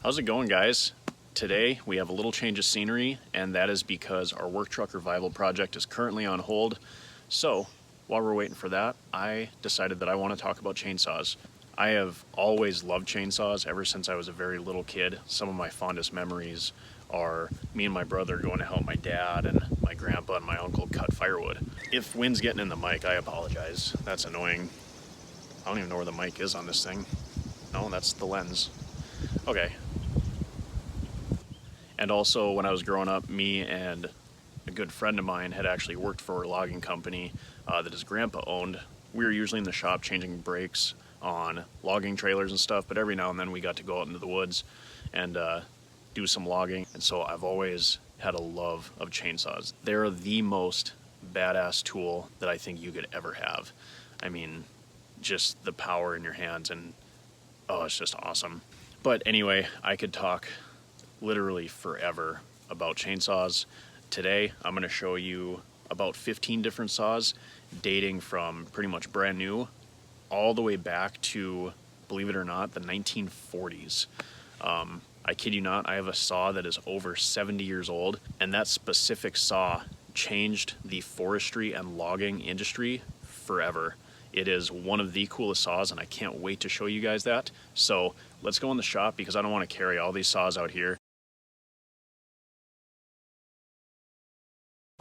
How's it going, guys? Today we have a little change of scenery, and that is because our work truck revival project is currently on hold. So while we're waiting for that, I decided that I want to talk about chainsaws. I have always loved chainsaws ever since I was a very little kid. Some of my fondest memories are me and my brother going to help my dad and my grandpa and my uncle cut firewood. If wind's getting in the mic, I apologize. That's annoying. I don't even know where the mic is on this thing. No, that's the lens. Okay. And also, when I was growing up, me and a good friend of mine had actually worked for a logging company that his grandpa owned. We were usually in the shop changing brakes on logging trailers and stuff, but every now and then we got to go out into the woods and do some logging. And so I've always had a love of chainsaws. They're the most badass tool that I think you could ever have. I mean, just the power in your hands, and oh, it's just awesome. But anyway, I could talk literally forever about chainsaws. Today I'm going to show you about 15 different saws dating from pretty much brand new all the way back to, believe it or not, the 1940s. I kid you not, I have a saw that is over 70 years old, and that specific saw changed the forestry and logging industry forever. It is one of the coolest saws, and I can't wait to show you guys that. So let's go in the shop because I don't want to carry all these saws out here.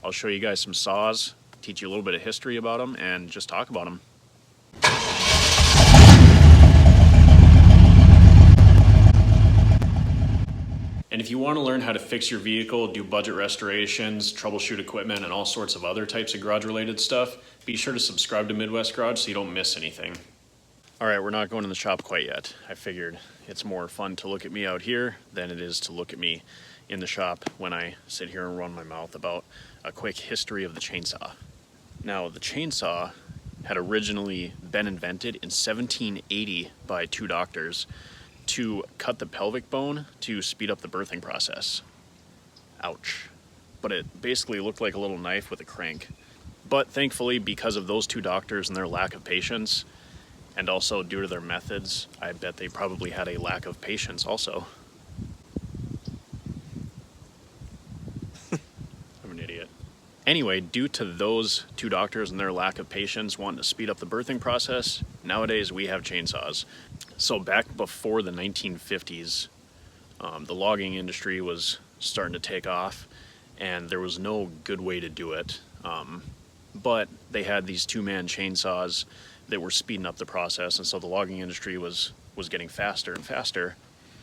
I'll show you guys some saws, teach you a little bit of history about them, and just talk about them. And if you want to learn how to fix your vehicle, do budget restorations, troubleshoot equipment, and all sorts of other types of garage-related stuff, be sure to subscribe to Midwest Garage so you don't miss anything. All right, we're not going in the shop quite yet. I figured it's more fun to look at me out here than it is to look at me in the shop when I sit here and run my mouth about a quick history of the chainsaw. Now, the chainsaw had originally been invented in 1780 by two doctors to cut the pelvic bone to speed up the birthing process. Ouch. But it basically looked like a little knife with a crank. But thankfully, because of those two doctors and their lack of patience, and also due to their methods, I bet they probably had a lack of patience also. I'm an idiot. Anyway, due to those two doctors and their lack of patience wanting to speed up the birthing process, nowadays we have chainsaws. So back before the 1950s, the logging industry was starting to take off, and there was no good way to do it. But they had these two-man chainsaws that were speeding up the process, and so the logging industry was getting faster and faster.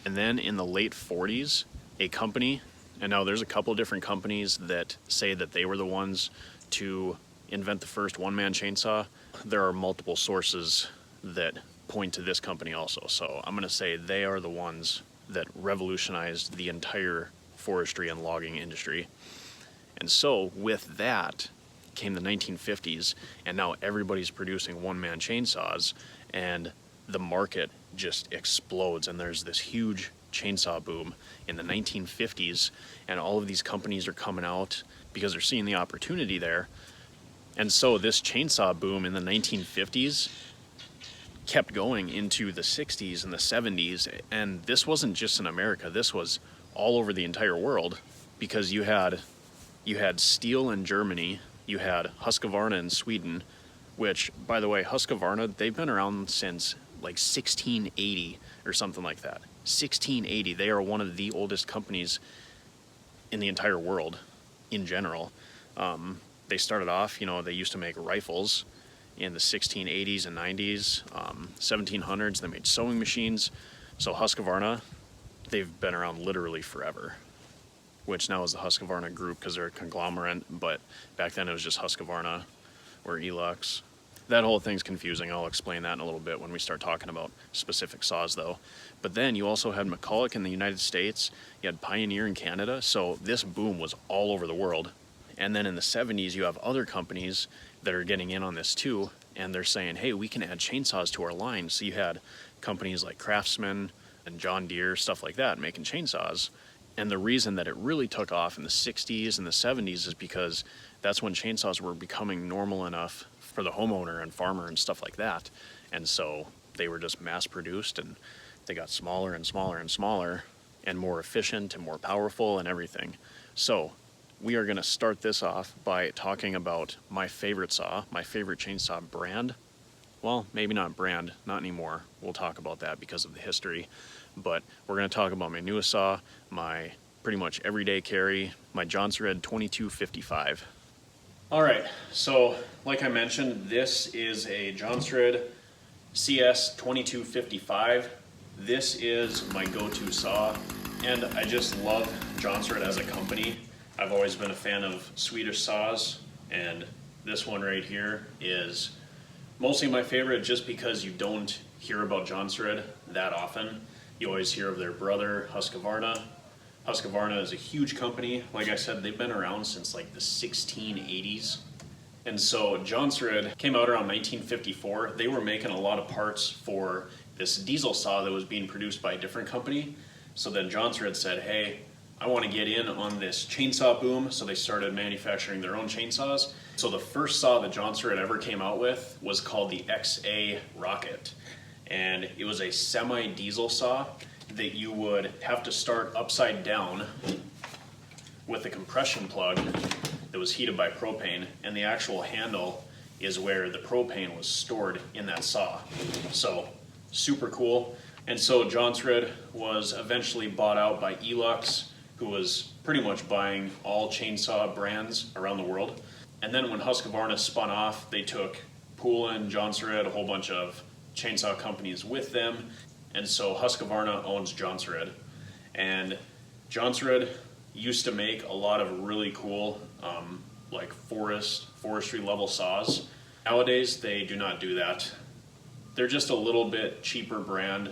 And then in the late 40s, a company, and now there's a couple different companies that say that they were the ones to invent the first one-man chainsaw. There are multiple sources that point to this company also, so I'm going to say they are the ones that revolutionized the entire forestry and logging industry. And so with that came the 1950s, and now everybody's producing one-man chainsaws, and the market just explodes, and there's this huge chainsaw boom in the 1950s, and all of these companies are coming out because they're seeing the opportunity there. And so this chainsaw boom in the 1950s kept going into the 60s and the 70s, and this wasn't just in America, this was all over the entire world, because you had Stihl in Germany, you had Husqvarna in Sweden, which, by the way, Husqvarna, they've been around since like 1680 or something like that. 1680, they are one of the oldest companies in the entire world in general. They started off, they used to make rifles in the 1680s and 90s, 1700s, they made sewing machines. So Husqvarna, they've been around literally forever, which now is the Husqvarna Group because they're a conglomerate, but back then it was just Husqvarna or Elux. That whole thing's confusing. I'll explain that in a little bit when we start talking about specific saws though. But then you also had McCulloch in the United States, you had Pioneer in Canada, so this boom was all over the world. And then in the 70s, you have other companies that are getting in on this too, and they're saying, hey, we can add chainsaws to our line. So you had companies like Craftsman and John Deere, stuff like that, making chainsaws. And the reason that it really took off in the 60s and the 70s is because that's when chainsaws were becoming normal enough for the homeowner and farmer and stuff like that. And so they were just mass produced, and they got smaller and smaller and smaller. and more efficient and more powerful and everything. So we are going to start this off by talking about my favorite saw, my favorite chainsaw brand. Well, maybe not brand, not anymore. We'll talk about that because of the history. But we're going to talk about my newest saw, my pretty much everyday carry, my Jonsered 2255. All right, so like I mentioned, this is a Jonsered CS 2255. This is my go-to saw, and I just love Jonsered as a company. I've always been a fan of Swedish saws, and this one right here is mostly my favorite just because you don't hear about Jonsered that often. You always hear of their brother, Husqvarna. Husqvarna is a huge company. Like I said, they've been around since like the 1680s. And so Jonsered came out around 1954. They were making a lot of parts for this diesel saw that was being produced by a different company. So then Jonsered said, hey, I want to get in on this chainsaw boom. So they started manufacturing their own chainsaws. So the first saw that Jonsered ever came out with was called the XA Rocket. And it was a semi-diesel saw that you would have to start upside down with a compression plug that was heated by propane, and the actual handle is where the propane was stored in that saw. So super cool. And so Jonsered was eventually bought out by Elux, who was pretty much buying all chainsaw brands around the world. And then when Husqvarna spun off, they took Poulin, Jonsered, a whole bunch of chainsaw companies with them. And so Husqvarna owns Jonsered. And Jonsered used to make a lot of really cool like forestry level saws. Nowadays they do not do that. They're just a little bit cheaper brand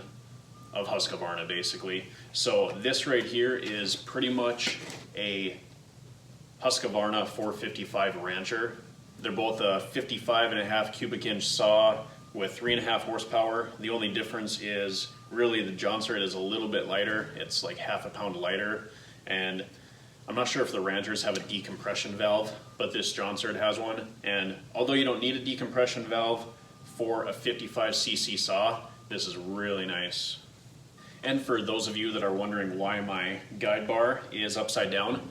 of Husqvarna basically. So this right here is pretty much a Husqvarna 455 Rancher. They're both a 55.5 cubic inch saw with 3.5 horsepower. The only difference is really the Jonsered is a little bit lighter. It's like half a pound lighter. And I'm not sure if the Ranchers have a decompression valve, but this Jonsered has one. And although you don't need a decompression valve for a 55cc saw, this is really nice. And for those of you that are wondering why my guide bar is upside down,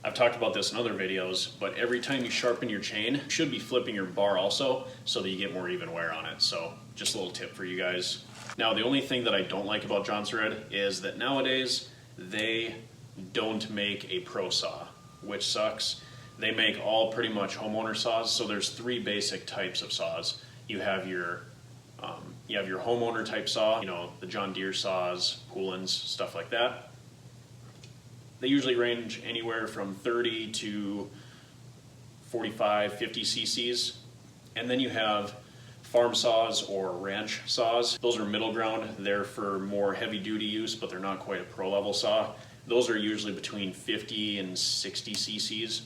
I've talked about this in other videos, but every time you sharpen your chain, you should be flipping your bar also so that you get more even wear on it. So just a little tip for you guys. Now, the only thing that I don't like about Jonsered is that nowadays they don't make a pro saw, which sucks. They make all pretty much homeowner saws. So there's three basic types of saws. You have your homeowner type saw, you know, the John Deere saws, Poulins, stuff like that. They usually range anywhere from 30 to 45, 50 cc's. And then you have farm saws or ranch saws. Those are middle ground. They're for more heavy duty use, but they're not quite a pro level saw. Those are usually between 50 and 60 cc's.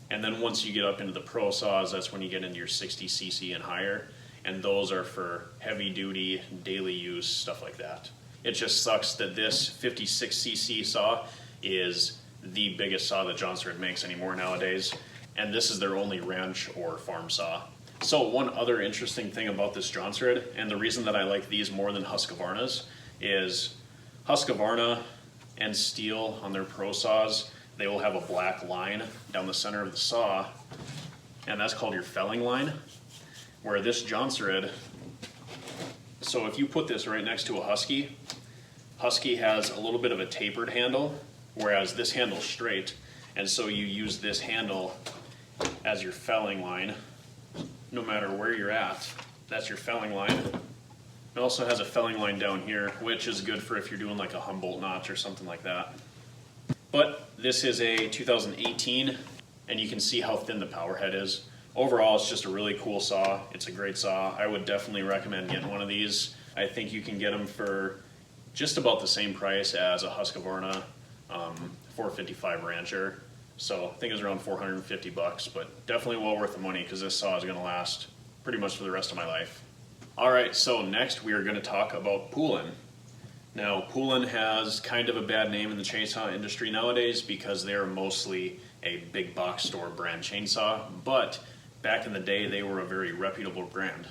And then once you get up into the pro saws, that's when you get into your 60 cc and higher. And those are for heavy duty, daily use, stuff like that. It just sucks that this 56cc saw is the biggest saw that Jonsered makes anymore nowadays. And this is their only ranch or farm saw. So one other interesting thing about this Jonsered, and the reason that I like these more than Husqvarna's, is Husqvarna and Stihl on their pro saws, they will have a black line down the center of the saw, and that's called your felling line. Where this Jonsered, so if you put this right next to a Husky has a little bit of a tapered handle, whereas this handle's straight, and so you use this handle as your felling line, no matter where you're at. That's your felling line. It also has a felling line down here, which is good for if you're doing like a Humboldt notch or something like that. But this is a 2018, and you can see how thin the power head is. Overall, it's just a really cool saw. It's a great saw. I would definitely recommend getting one of these. I think you can get them for just about the same price as a Husqvarna 455 Rancher. So I think it was around 450 bucks, but definitely well worth the money because this saw is going to last pretty much for the rest of my life. All right, so next we are going to talk about Poulin. Now, Poulin has kind of a bad name in the chainsaw industry nowadays because they are mostly a big box store brand chainsaw, but back in the day they were a very reputable brand.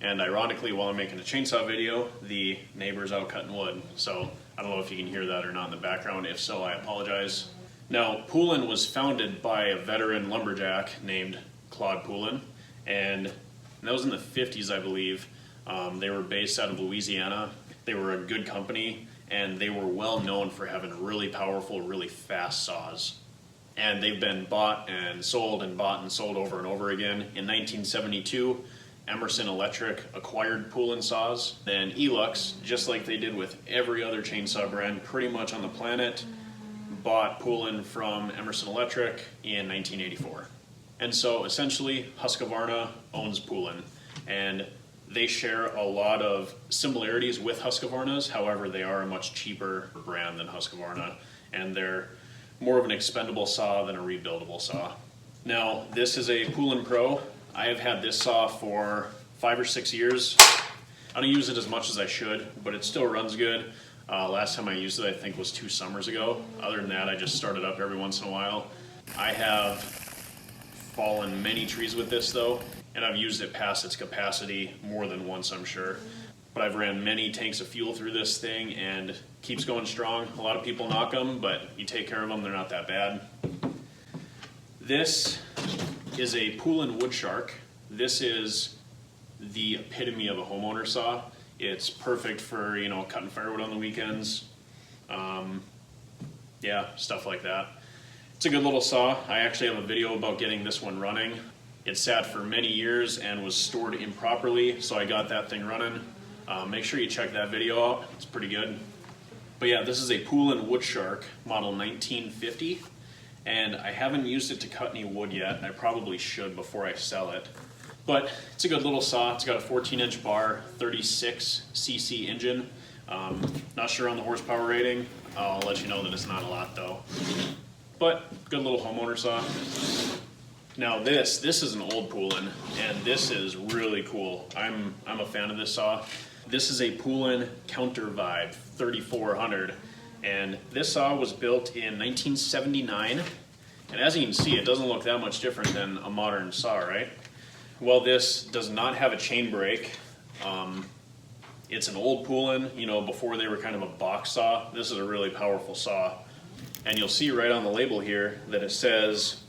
And ironically, while I'm making a chainsaw video, the neighbor's out cutting wood. So I don't know if you can hear that or not in the background. If so, I apologize. Now, Poulin was founded by a veteran lumberjack named Poulin, and that was in the 50s, I believe. They were based out of Louisiana. They were a good company, and they were well known for having really powerful, really fast saws. And they've been bought and sold over and over again. In 1972, Emerson Electric acquired Poulin saws. Then Elux, just like they did with every other chainsaw brand pretty much on the planet, bought Poulin from Emerson Electric in 1984. And so essentially Husqvarna owns Poulin, and they share a lot of similarities with Husqvarna's. However, they are a much cheaper brand than Husqvarna, and they're more of an expendable saw than a rebuildable saw. Now, this is a Poulin Pro. I have had this saw for 5 or 6 years. I don't use it as much as I should, but it still runs good. Last time I used it, I think, was 2 summers ago. Other than that, I just start it up every once in a while. I have fallen many trees with this though, and I've used it past its capacity more than once, I'm sure. But I've ran many tanks of fuel through this thing and keeps going strong. A lot of people knock them, but you take care of them, they're not that bad. This is a Poulin Wood Shark. This is the epitome of a homeowner saw. It's perfect for, you know, cutting firewood on the weekends. Yeah, stuff like that. It's a good little saw. I actually have a video about getting this one running. It sat for many years and was stored improperly, so I got that thing running. Make sure you check that video out. It's pretty good. But yeah, this is a Poulin Wood Shark, model 1950. And I haven't used it to cut any wood yet. I probably should before I sell it. But it's a good little saw. It's got a 14-inch bar, 36cc engine. Not sure on the horsepower rating. I'll let you know that it's not a lot though. But good little homeowner saw. Now this is an old Poulin, and this is really cool. I'm a fan of this saw. This is a Poulin Counter Vibe 3400. And this saw was built in 1979, and as you can see, it doesn't look that much different than a modern saw, right? Well, this does not have a chain brake. It's an old Poulin, you know, before they were kind of a box saw. This is a really powerful saw. And you'll see right on the label here that it says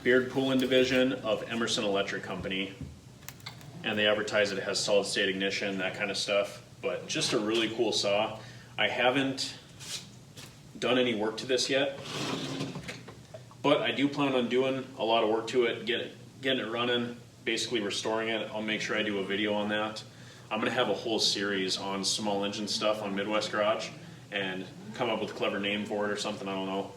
Beard Poulin Division of Emerson Electric Company. And they advertise it has solid state ignition, that kind of stuff. But just a really cool saw. I haven't done any work to this yet, but I do plan on doing a lot of work to it, getting it running, basically restoring it. I'll make sure I do a video on that. I'm going to have a whole series on small engine stuff on Midwest Garage and come up with a clever name for it or something, I don't know.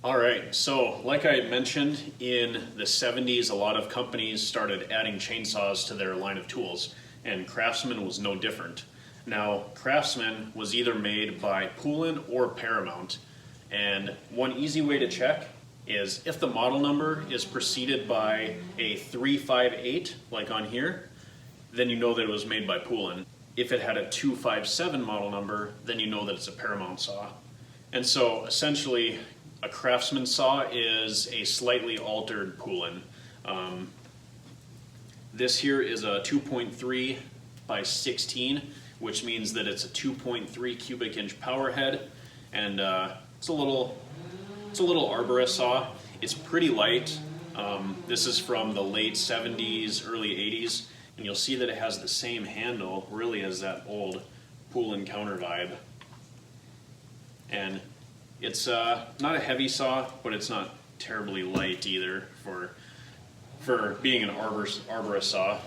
Alright, so like I mentioned, in the 70s a lot of companies started adding chainsaws to their line of tools, and Craftsman was no different. Now, Craftsman was either made by Poulin or Paramount, and one easy way to check is if the model number is preceded by a 358, like on here, then you know that it was made by Poulin. If it had a 257 model number, then you know that it's a Paramount saw. And so, essentially, a Craftsman saw is a slightly altered Poulin. This here is a 2.3 by 16, which means that it's a 2.3 cubic inch power head, and it's a little arborist saw. It's pretty light. This is from the late 70s, early 80s, and you'll see that it has the same handle really as that old Poulin Counter Vibe. And it's not a heavy saw, but it's not terribly light either for being an arborist saw.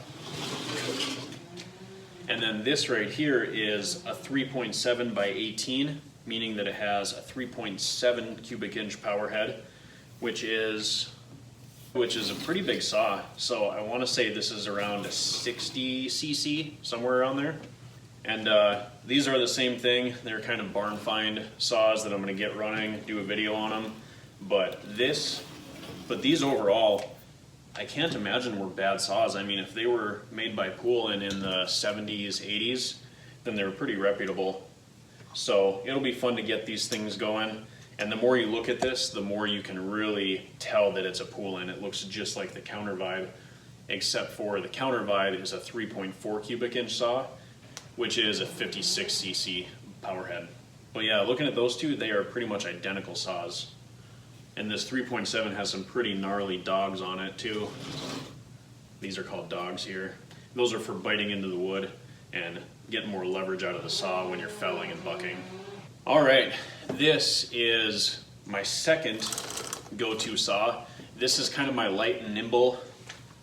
And then this right here is a 3.7 by 18, meaning that it has a 3.7 cubic inch power head, which is a pretty big saw. So I want to say this is around a 60 cc, somewhere around there. And these are the same thing. They're kind of barn find saws that I'm going to get running, do a video on them. But these overall, I can't imagine were bad saws. I mean, if they were made by Poulin in the 70s, 80s, then they were pretty reputable. So it'll be fun to get these things going. And the more you look at this, the more you can really tell that it's a Poulin. It looks just like the Counter Vibe. except for the counter vibe is a 3.4 cubic inch saw, which is a 56 cc power head. But yeah, looking at those two, they are pretty much identical saws. And this 3.7 has some pretty gnarly dogs on it too. These are called dogs here. Those are for biting into the wood and getting more leverage out of the saw when you're felling and bucking. All right, this is my second go-to saw. This is kind of my light and nimble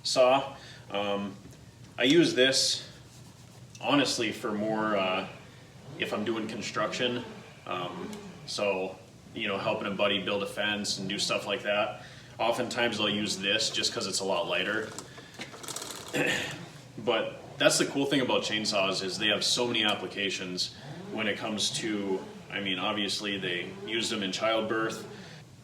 saw. I use this honestly for more if I'm doing construction. So, you know, helping a buddy build a fence and do stuff like that. Oftentimes I'll use this just because it's a lot lighter. But that's the cool thing about chainsaws is they have so many applications when it comes to, I mean, obviously they use them in childbirth.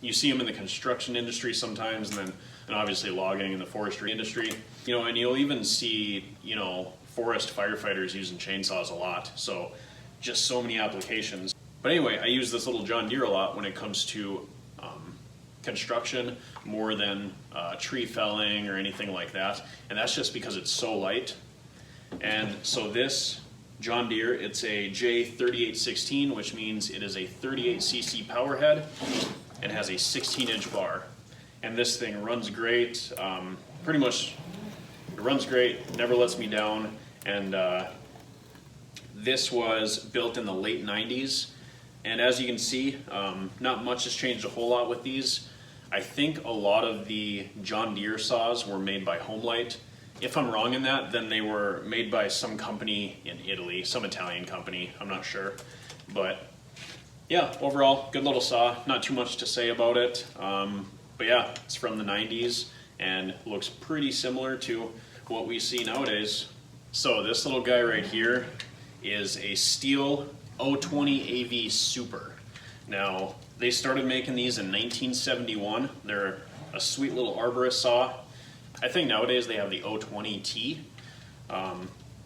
You see them in the construction industry sometimes, and obviously logging in the forestry industry. You know, and you'll even see, you know, forest firefighters using chainsaws a lot. So just so many applications. But anyway, I use this little John Deere a lot when it comes to construction more than tree felling or anything like that. And that's just because it's so light. And so this John Deere, it's a J3816, which means it is a 38 cc power head and has a 16-inch bar. And this thing runs great. Pretty much, it runs great, never lets me down. And this was built in the late 90s. And as you can see, not much has changed a whole lot with these. I think a lot of the John Deere saws were made by Homelight. If I'm wrong in that, then they were made by some company in Italy, some Italian company, I'm not sure. But yeah, overall, good little saw, not too much to say about it. But yeah, it's from the 90s and looks pretty similar to what we see nowadays. So this little guy right here is a Stihl 020 AV Super. Now, they started making these in 1971. They're a sweet little arborist saw. I think nowadays they have the 020T.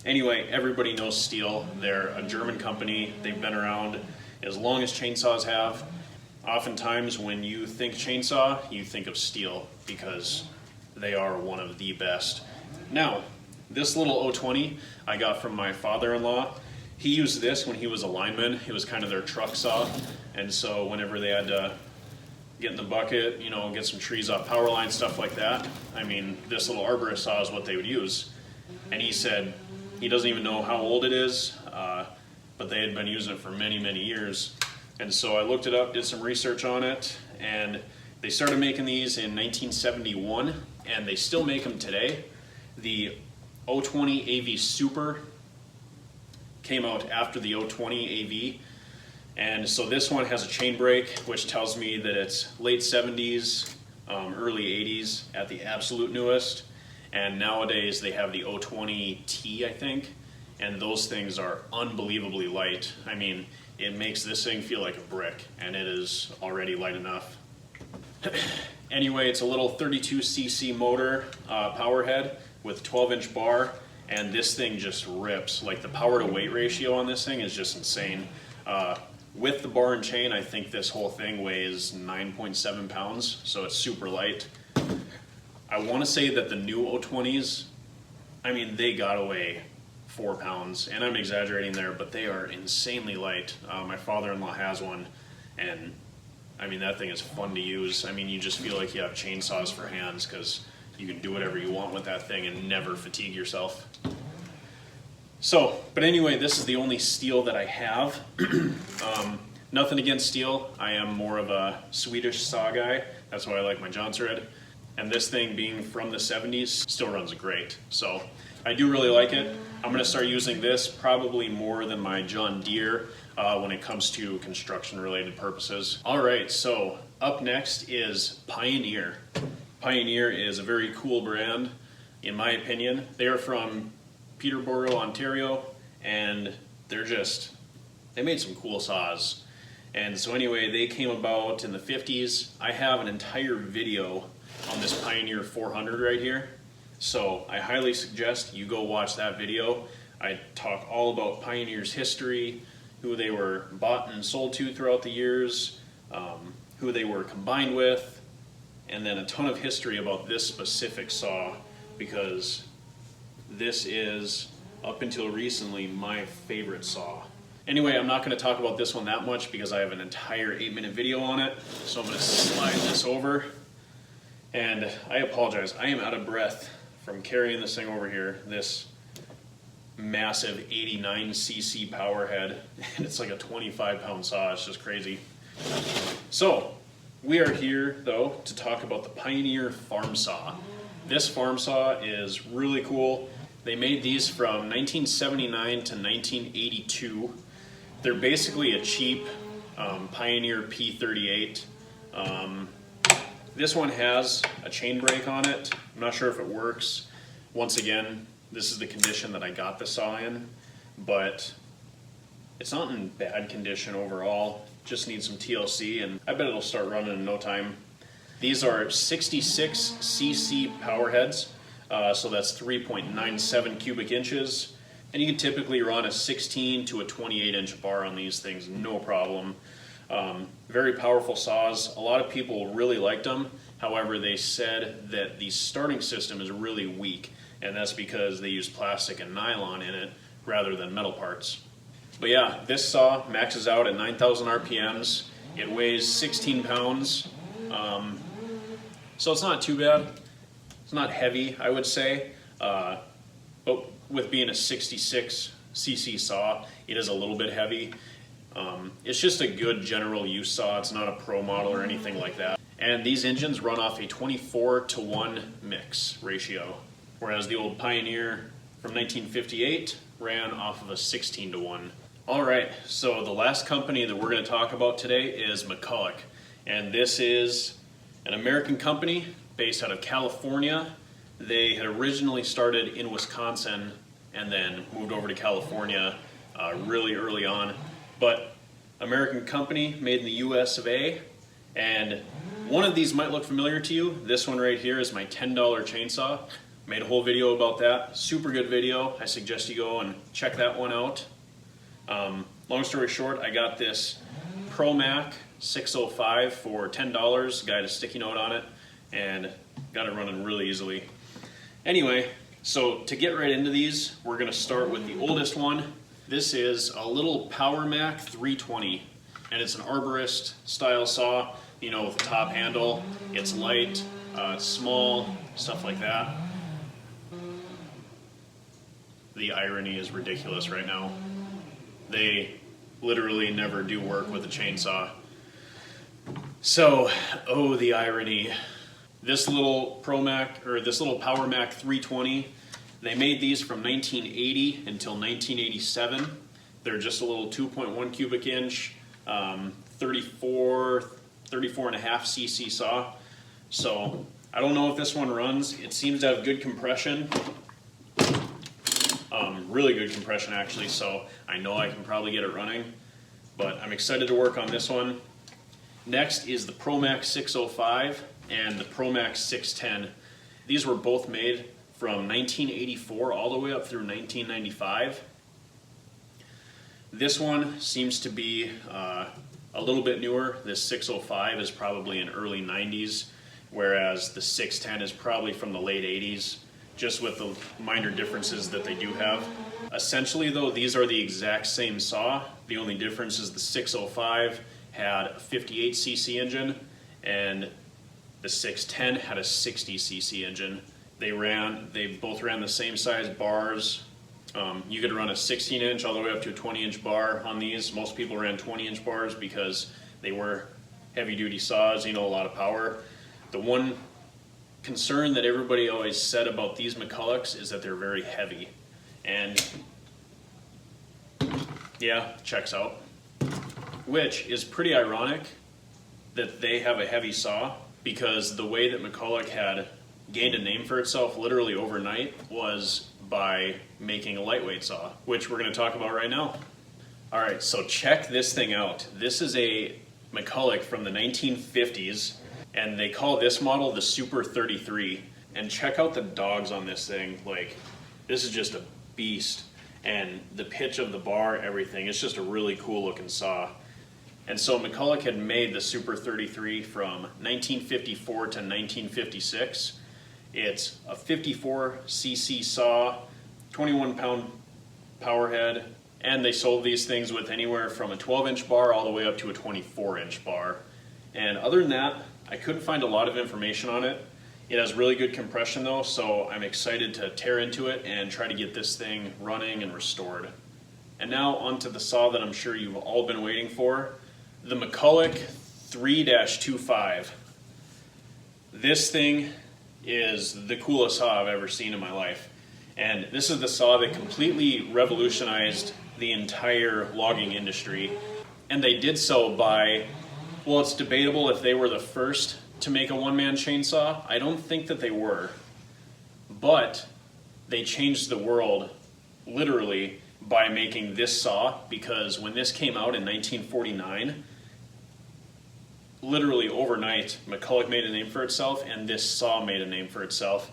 Anyway, everybody knows Stihl. They're a German company. They've been around as long as chainsaws have. Oftentimes when you think chainsaw, you think of Stihl because they are one of the best. Now, this little 020 I got from my father-in-law. He used this when he was a lineman. It was kind of their truck saw. And so whenever they had to get in the bucket, you know, get some trees off power lines, stuff like that, I mean, this little arborist saw is what they would use. And he said he doesn't even know how old it is, but they had been using it for many, many years. And so I looked it up, did some research on it, and they started making these in 1971, and they still make them today. The 020 AV Super came out after the 020 AV, and so this one has a chain brake, which tells me that it's late 70s, early 80s at the absolute newest. And nowadays they have the 020T, I think, and those things are unbelievably light. I mean, it makes this thing feel like a brick, and it is already light enough. Anyway, it's a little 32 cc motor power head with 12-inch bar, and this thing just rips. Like, the power to weight ratio on this thing is just insane. With the bar and chain, I think this whole thing weighs 9.7 pounds, so it's super light. I want to say that the new 020s, I mean, they gotta weigh 4 pounds, and I'm exaggerating there, but they are insanely light. My father-in-law has one, and I mean, that thing is fun to use. I mean, you just feel like you have chainsaws for hands because you can do whatever you want with that thing and never fatigue yourself. So, but anyway, this is the only Stihl that I have. Nothing against Stihl. I am more of a Swedish saw guy. That's why I like my Jonsered. And this thing, being from the 70s, still runs great. So I do really like it. I'm going to start using this probably more than my John Deere when it comes to construction related purposes. All right, so up next is Pioneer. Pioneer is a very cool brand, in my opinion. They are from Peterborough, Ontario, and they made some cool saws. And so anyway, they came about in the 50s. I have an entire video on this Pioneer 400 right here. So I highly suggest you go watch that video. I talk all about Pioneer's history, who they were bought and sold to throughout the years, who they were combined with, and then a ton of history about this specific saw because this is, up until recently, my favorite saw. Anyway, I'm not going to talk about this one that much because I have an entire 8-minute video on it. So I'm going to slide this over. And I apologize, I am out of breath from carrying this thing over here. This massive 89cc power head. And it's like a 25-pound saw. It's just crazy. So we are here, though, to talk about the Pioneer Farm Saw. This farm saw is really cool. They made these from 1979 to 1982. They're basically a cheap Pioneer P38. This one has a chain brake on it. I'm not sure if it works. Once again, this is the condition that I got the saw in, but it's not in bad condition overall. Just needs some TLC, and I bet it'll start running in no time. These are 66cc power heads, so that's 3.97 cubic inches. And you can typically run a 16 to a 28 inch bar on these things, no problem. Very powerful saws. A lot of people really liked them. However, they said that the starting system is really weak, and that's because they use plastic and nylon in it rather than metal parts. But yeah, this saw maxes out at 9,000 RPMs. It weighs 16 pounds. So it's not too bad. It's not heavy, I would say. But with being a 66cc saw, it is a little bit heavy. It's just a good general use saw. It's not a pro model or anything like that. And these engines run off a 24:1 mix ratio, whereas the old Pioneer from 1958 ran off of a 16:1. All right, so the last company that we're going to talk about today is McCulloch. And this is an American company based out of California. They had originally started in Wisconsin and then moved over to California really early on. But American company made in the US of A. And one of these might look familiar to you. This one right here is my $10 chainsaw. Made a whole video about that. Super good video. I suggest you go and check that one out. Long story short, I got this ProMac 605 for $10. Got a sticky note on it and got it running really easily. Anyway, so to get right into these, we're going to start with the oldest one. This is a little PowerMac 320, and it's an arborist style saw, you know, with a top handle. It's light, it's small, stuff like that. The irony is ridiculous right now. They literally never do work with a chainsaw. So, oh, the irony. This little ProMac, or this little PowerMac 320, they made these from 1980 until 1987. They're just a little 2.1 cubic inch, 34 and a half cc saw. So I don't know if this one runs. It seems to have good compression, really good compression actually. So I know I can probably get it running, but I'm excited to work on this one. Next is the ProMac 605 and the ProMac 610. These were both made from 1984 all the way up through 1995. This one seems to be a little bit newer. This 605 is probably in early 90s, whereas the 610 is probably from the late 80s, just with the minor differences that they do have. Essentially though, these are the exact same saw. The only difference is the 605 had a 58cc engine and the 610 had a 60cc engine. They both ran the same size bars. You could run a 16 inch all the way up to a 20 inch bar on these. Most people ran 20 inch bars because they were heavy duty saws, you know, a lot of power. The one concern that everybody always said about these McCullochs is that they're very heavy. And yeah, checks out. Which is pretty ironic that they have a heavy saw, because the way that McCulloch had gained a name for itself literally overnight was by making a lightweight saw, which we're going to talk about right now. All right, so check this thing out. This is a McCulloch from the 1950s, and they call this model the Super 33. And check out the dogs on this thing. Like, this is just a beast. And the pitch of the bar, everything. It's just a really cool looking saw. And so McCulloch had made the Super 33 from 1954 to 1956. It's a 54cc saw, 21-pound power head, and they sold these things with anywhere from a 12-inch bar all the way up to a 24-inch bar. And other than that, I couldn't find a lot of information on it. It has really good compression though, so I'm excited to tear into it and try to get this thing running and restored. And now onto the saw that I'm sure you've all been waiting for, the McCulloch 3-25. This thing is the coolest saw I've ever seen in my life. And this is the saw that completely revolutionized the entire logging industry. And they did so by, well, it's debatable if they were the first to make a one-man chainsaw. I don't think that they were. But they changed the world, literally, by making this saw, because when this came out in 1949, literally overnight, McCulloch made a name for itself, and this saw made a name for itself,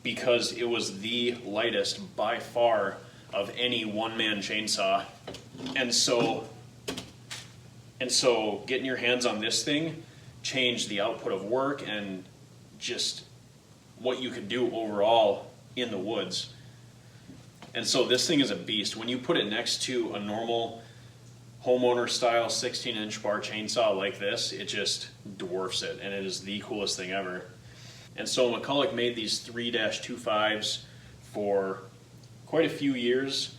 because it was the lightest by far of any one-man chainsaw. And so getting your hands on this thing changed the output of work and just what you could do overall in the woods. And so this thing is a beast. When you put it next to a normal homeowner style 16-inch bar chainsaw like this, it just dwarfs it, and it is the coolest thing ever. And so McCulloch made these 3-25s for quite a few years,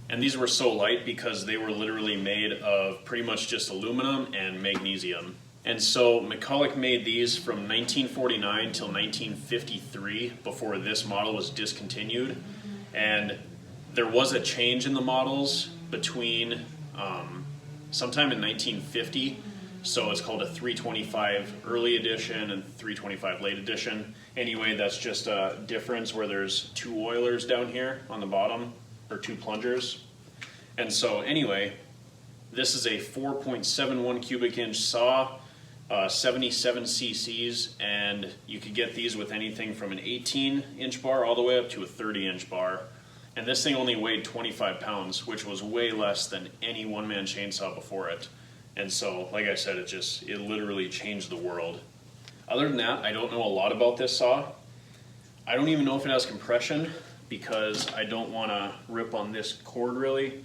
and these were so light because they were literally made of pretty much just aluminum and magnesium. And so McCulloch made these from 1949 till 1953 before this model was discontinued. And there was a change in the models between sometime in 1950. So it's called a 325 early edition and 325 late edition. Anyway, that's just a difference where there's 2 oilers down here on the bottom, or 2 plungers. And so anyway, this is a 4.71 cubic inch saw, 77 cc's, and you could get these with anything from an 18-inch bar all the way up to a 30-inch bar. And this thing only weighed 25 pounds, which was way less than any one-man chainsaw before it. And so, like I said, it literally changed the world. Other than that, I don't know a lot about this saw. I don't even know if it has compression because I don't want to rip on this cord really.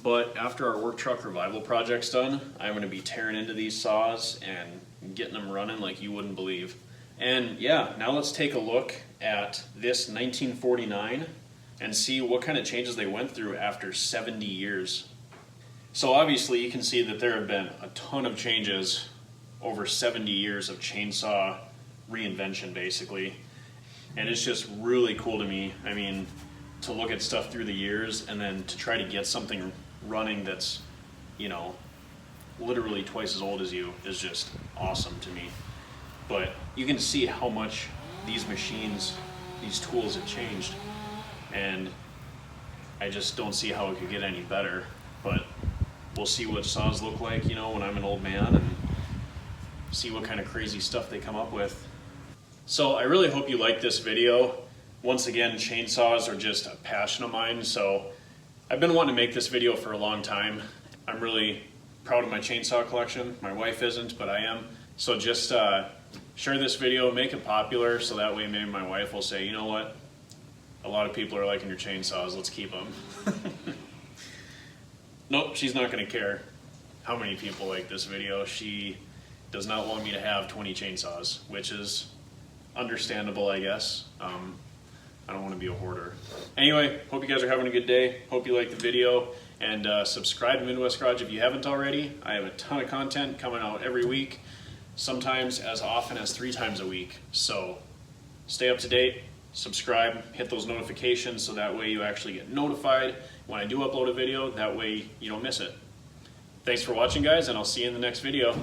But after our work truck revival project's done, I'm going to be tearing into these saws and getting them running like you wouldn't believe. And yeah, now let's take a look at this 1949 and see what kind of changes they went through after 70 years. So obviously you can see that there have been a ton of changes over 70 years of chainsaw reinvention basically. And it's just really cool to me. I mean, to look at stuff through the years and then to try to get something running that's, you know, literally twice as old as you is just awesome to me. But you can see how much these machines, these tools have changed. And I just don't see how it could get any better. But we'll see what saws look like, you know, when I'm an old man, and see what kind of crazy stuff they come up with. So I really hope you like this video. Once again, chainsaws are just a passion of mine, so I've been wanting to make this video for a long time. I'm really proud of my chainsaw collection. My wife isn't, but I am. So just share this video, make it popular, so that way maybe my wife will say, you know what, a lot of people are liking your chainsaws, let's keep them. Nope, she's not going to care how many people like this video. She does not want me to have 20 chainsaws, which is understandable, I guess. I don't want to be a hoarder. Anyway, hope you guys are having a good day. Hope you like the video, and subscribe to Midwest Garage if you haven't already. I have a ton of content coming out every week, sometimes as often as 3 times a week. So stay up to date, subscribe, hit those notifications so that way you actually get notified when I do upload a video. That way you don't miss it. Thanks for watching, guys, and I'll see you in the next video.